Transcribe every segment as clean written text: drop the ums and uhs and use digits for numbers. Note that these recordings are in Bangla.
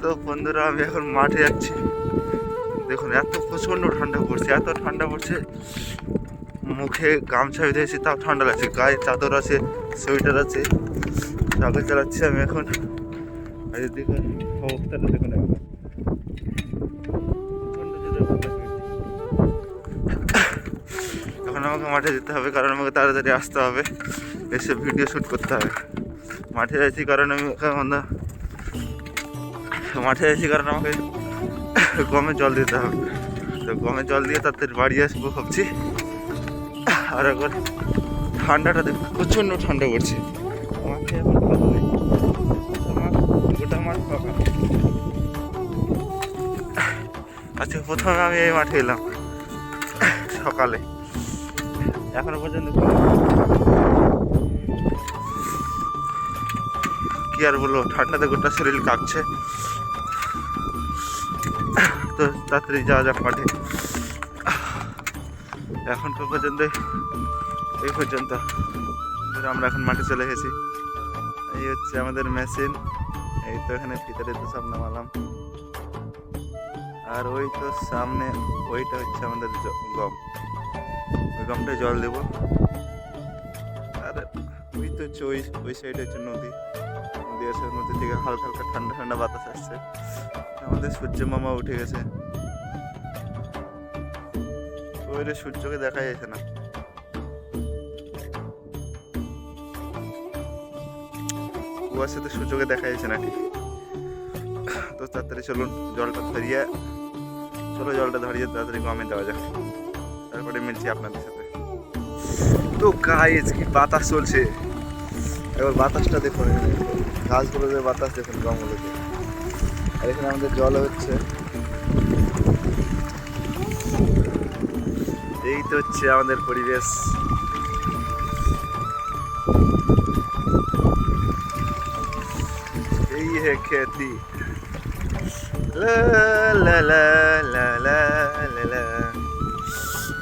তো বন্ধুরা আমি এখন মাঠে যাচ্ছি। দেখুন এত প্রচণ্ড ঠান্ডা পড়ছে, এত ঠান্ডা পড়ছে, মুখে গামছা বেঁধেছি তাও ঠান্ডা লাগছে, গায়ে চাদর আছে, সোয়েটার আছে, সাইকেল চালাচ্ছি আমি এখন। আর দেখুন অবস্থাটা দেখুন এখন এখন আমাকে মাঠে যেতে হবে, কারণ আমাকে তাড়াতাড়ি আসতে হবে, এসে ভিডিও শ্যুট করতে হবে। মাঠে যাচ্ছি কারণ আমি মাঠে যাচ্ছি কারণ আমাকে গমে জল দিতে হবে। তো গমে জল দিয়ে তাড়াতাড়ি বাড়ি আসবো ভাবছি। আর এখন ঠান্ডাটা দেখুন প্রচণ্ড ঠান্ডা পড়ছে, মাঠে এখন ভালো নেই, গোটা মাঠ ফাঁকা। আচ্ছা প্রথমে আমি এই মাঠে এলাম সকালে, এখনো পর্যন্ত কি আর বলবো, ঠান্ডাতে গোটা শরীর কাঁপছে। তো তাড়াতাড়ি যাওয়া যাক মাঠে। এখনকার পর্যন্ত এই পর্যন্ত আমরা এখন মাঠে চলে এসেছি। এই হচ্ছে আমাদের মেশিন, এই তো এখানে ভিতরে তো সব নামালাম। আর ওই তো সামনে ওইটা হচ্ছে আমাদের গম, ওই গমটায় জল দেব। আর ওই তো হচ্ছে ওই সাইড হচ্ছে নদী, নদী আছে, নদী থেকে হালকা হালকা ঠান্ডা ঠান্ডা বাতাস আসছে। আমাদের সূর্য মামা উঠে গেছে, ওই সূর্যকে দেখা যাচ্ছে না। কুয়াশাতে সূর্যকে দেখা যাচ্ছে না ঠিক। তো তাড়াতাড়ি চলুন জলটা ধরিয়ে, চলো জলটা ধরিয়ে তাড়াতাড়ি গমে দেওয়া যাক, তারপরে মিলছি আপনাদের সাথে। তো গাইস কি বাতাস চলছে, এবার বাতাসটা দেখুন, গাছগুলোতে বাতাস দেখুন, গমগুলোতে। আর এখানে আমাদের জল হচ্ছে, এই তো হচ্ছে আমাদের পরিবেশ। এই হে खेती, লা লা লা লা লা লা লা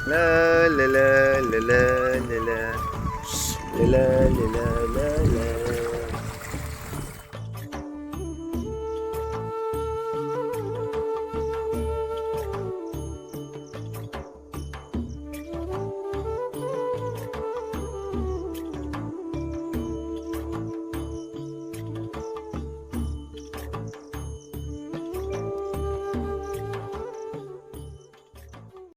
লা লা লা লা লা লা লা লা লা লা লা।